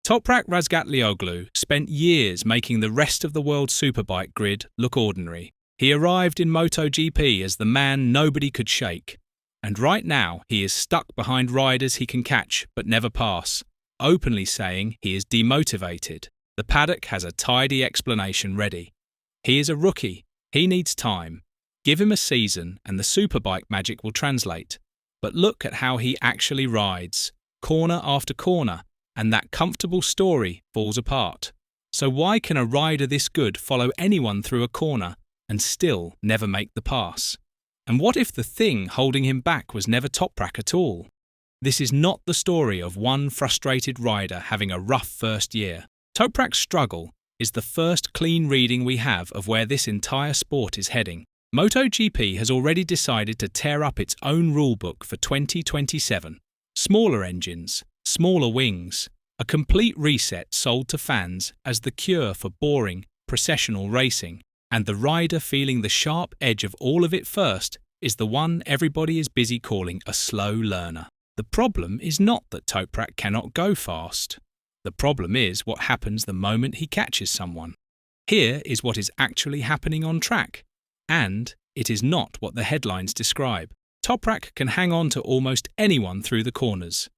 Toprak Razgatlioglu spent years making the rest of the world superbike grid look ordinary. He arrived in MotoGP as the man nobody could shake. And right now, he is stuck behind riders he can catch but never pass, openly saying he is demotivated. The paddock has a tidy explanation ready. He is a rookie. He needs time. Give him a season and the superbike magic will translate. But look at how he actually rides, corner after corner, and that comfortable story falls apart. So why can a rider this good follow anyone through a corner and still never make the pass? And what if the thing holding him back was never Toprak at all? This is not the story of one frustrated rider having a rough first year. Toprak's struggle is the first clean reading we have of where this entire sport is heading. MotoGP has already decided to tear up its own rulebook for 2027. Smaller engines, smaller wings, a complete reset sold to fans as the cure for boring, processional racing. And the rider feeling the sharp edge of all of it first is the one everybody is busy calling a slow learner. The problem is not that Toprak cannot go fast. The problem is what happens the moment he catches someone. Here is what is actually happening on track. And it is not what the headlines describe. Toprak can hang on to almost anyone through the corners.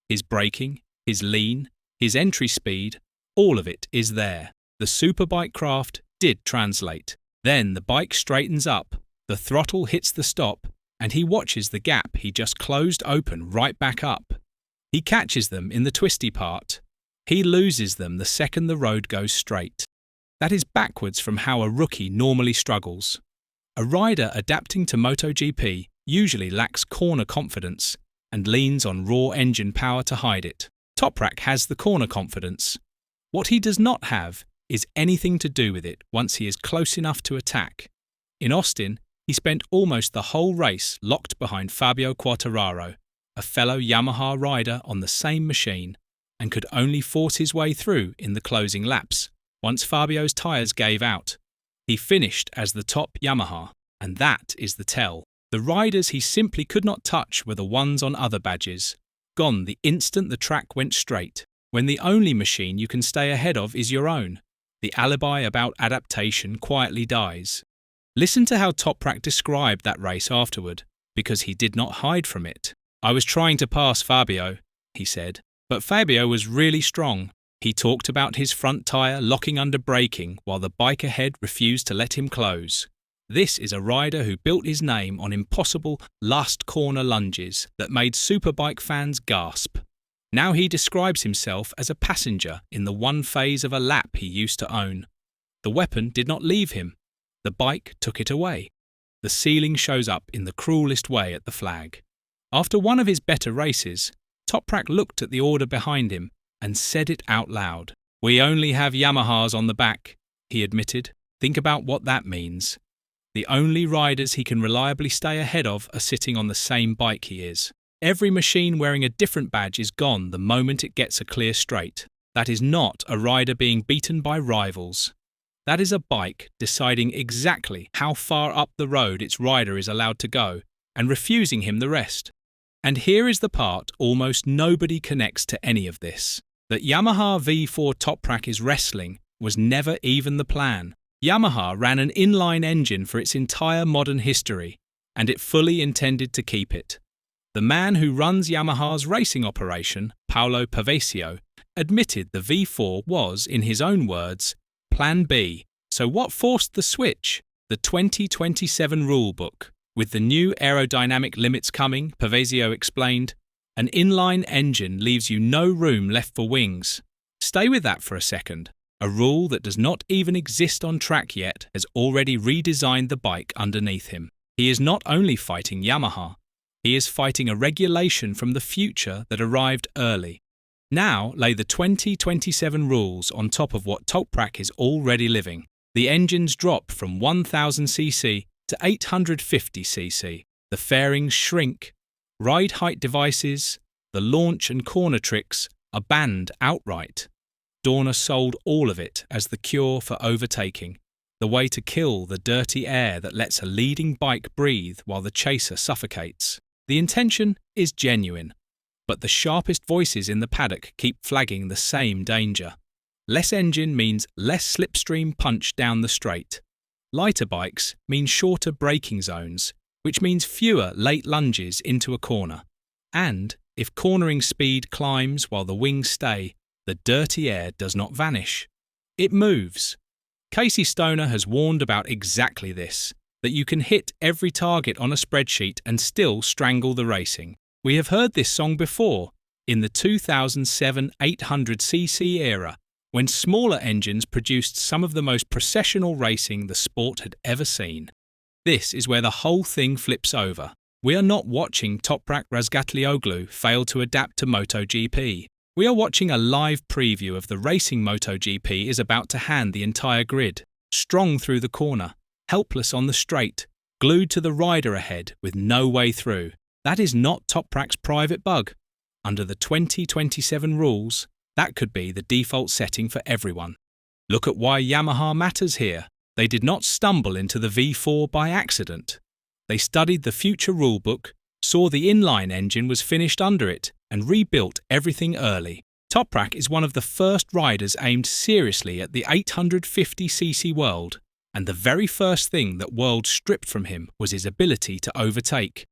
His braking, his lean, his entry speed, all of it is there. The superbike craft did translate. Then the bike straightens up, the throttle hits the stop, and he watches the gap he just closed open right back up. He catches them in the twisty part. He loses them the second the road goes straight. That is backwards from how a rookie normally struggles. A rider adapting to MotoGP usually lacks corner confidence and leans on raw engine power to hide it. Toprak has the corner confidence. What he does not have is anything to do with it once he is close enough to attack. In Austin, he spent almost the whole race locked behind Fabio Quartararo, a fellow Yamaha rider on the same machine, and could only force his way through in the closing laps. Once Fabio's tyres gave out, he finished as the top Yamaha, and that is the tell. The riders he simply could not touch were the ones on other badges, gone the instant the track went straight, when the only machine you can stay ahead of is your own. The alibi about adaptation quietly dies. Listen to how Toprak described that race afterward, because he did not hide from it. "I was trying to pass Fabio," he said, "but Fabio was really strong." He talked about his front tyre locking under braking while the bike ahead refused to let him close. This is a rider who built his name on impossible last corner lunges that made superbike fans gasp. Now he describes himself as a passenger in the one phase of a lap he used to own. The weapon did not leave him. The bike took it away. The ceiling shows up in the cruelest way at the flag. After one of his better races, Toprak looked at the order behind him and said it out loud. "We only have Yamahas on the back," he admitted. Think about what that means. The only riders he can reliably stay ahead of are sitting on the same bike he is. Every machine wearing a different badge is gone the moment it gets a clear straight. That is not a rider being beaten by rivals. That is a bike deciding exactly how far up the road its rider is allowed to go and refusing him the rest. And here is the part almost nobody connects to any of this. That Yamaha V4 Toprak is wrestling was never even the plan. Yamaha ran an inline engine for its entire modern history, and it fully intended to keep it. The man who runs Yamaha's racing operation, Pavesio, admitted the V4 was, in his own words, Plan B. So what forced the switch? The 2027 rulebook. With the new aerodynamic limits coming, Pavesio explained, an inline engine leaves you no room left for wings. Stay with that for a second. A rule that does not even exist on track yet has already redesigned the bike underneath him. He is not only fighting Yamaha, he is fighting a regulation from the future that arrived early. Now lay the 2027 rules on top of what Toprak is already living. The engines drop from 1000cc to 850cc. The fairings shrink. Ride height devices, the launch and corner tricks are banned outright. Dorna sold all of it as the cure for overtaking, the way to kill the dirty air that lets a leading bike breathe while the chaser suffocates. The intention is genuine. but the sharpest voices in the paddock keep flagging the same danger. Less engine means less slipstream punch down the straight. Lighter bikes mean shorter braking zones, which means fewer late lunges into a corner. And if cornering speed climbs while the wings stay, the dirty air does not vanish. It moves. Casey Stoner has warned about exactly this, that you can hit every target on a spreadsheet and still strangle the racing. We have heard this song before, in the 2007 800cc era, when smaller engines produced some of the most processional racing the sport had ever seen. This is where the whole thing flips over. We are not watching Toprak Razgatlioglu fail to adapt to MotoGP. We are watching a live preview of the racing MotoGP is about to hand the entire grid, strong through the corner, helpless on the straight, glued to the rider ahead with no way through. That is not Toprak's private bug. Under the 2027 rules, that could be the default setting for everyone. Look at why Yamaha matters here. They did not stumble into the V4 by accident. They studied the future rulebook, saw the inline engine was finished under it, and rebuilt everything early. Toprak is one of the first riders aimed seriously at the 850cc world, and the very first thing that world stripped from him was his ability to overtake.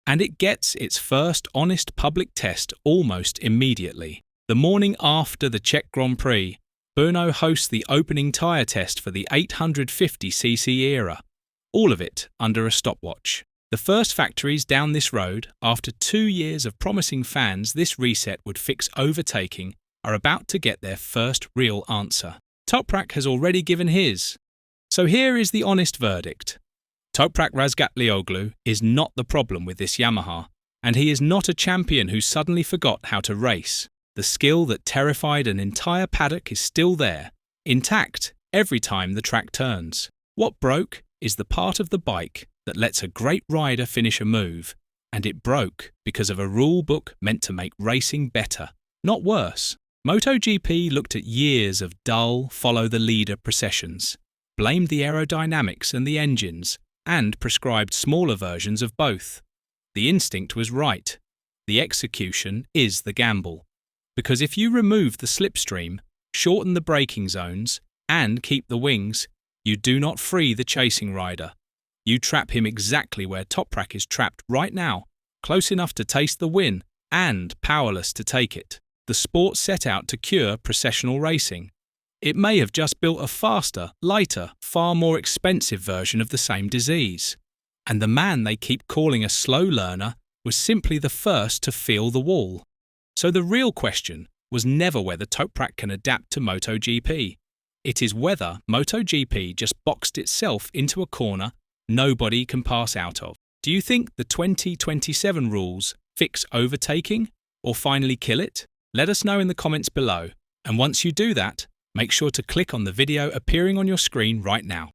And it gets its first honest public test almost immediately. The morning after the Czech Grand Prix, Brno hosts the opening tyre test for the 850cc era. All of it under a stopwatch. The first factories down this road, after 2 years of promising fans this reset would fix overtaking, are about to get their first real answer. Toprak has already given his. So here is the honest verdict. Toprak Razgatlioglu is not the problem with this Yamaha, and he is not a champion who suddenly forgot how to race. The skill that terrified an entire paddock is still there, intact every time the track turns. What broke is the part of the bike that lets a great rider finish a move, and it broke because of a rule book meant to make racing better, not worse. MotoGP looked at years of dull, follow-the-leader processions, blamed the aerodynamics and the engines, and prescribed smaller versions of both. The instinct was right. The execution is the gamble. Because if you remove the slipstream, shorten the braking zones, and keep the wings, you do not free the chasing rider. You trap him exactly where Toprak is trapped right now, close enough to taste the win, and powerless to take it. The sport set out to cure processional racing. It may have just built a faster, lighter, far more expensive version of the same disease. And the man they keep calling a slow learner was simply the first to feel the wall. So the real question was never whether Toprak can adapt to MotoGP. It is whether MotoGP just boxed itself into a corner nobody can pass out of. Do you think the 2027 rules fix overtaking or finally kill it? Let us know in the comments below. And once you do that, make sure to click on the video appearing on your screen right now.